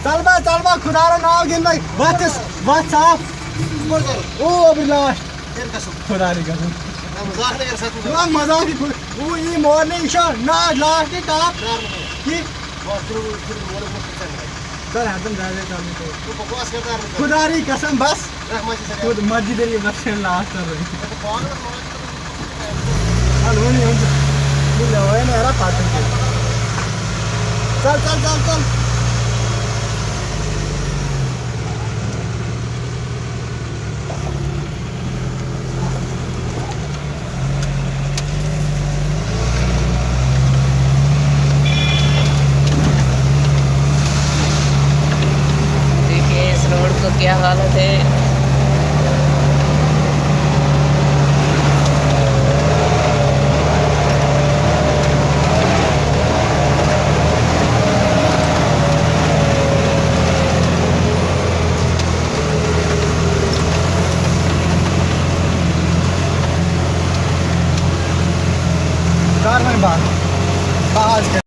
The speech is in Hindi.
चल बा खुदा रा नाव गिन भाई बस साफ ओ अभी लास्ट खुदा री कसम मजाक ही वो ये मॉर्निंग शो ना लास्ट ही टॉप की सर हदम जाने का खुदा री कसम बस खुद मस्जिद री बस लास्ट कर रही हेलो नहीं हम ले वो मेरा पार्टनर चल तो क्या हालत है। कार में बाहर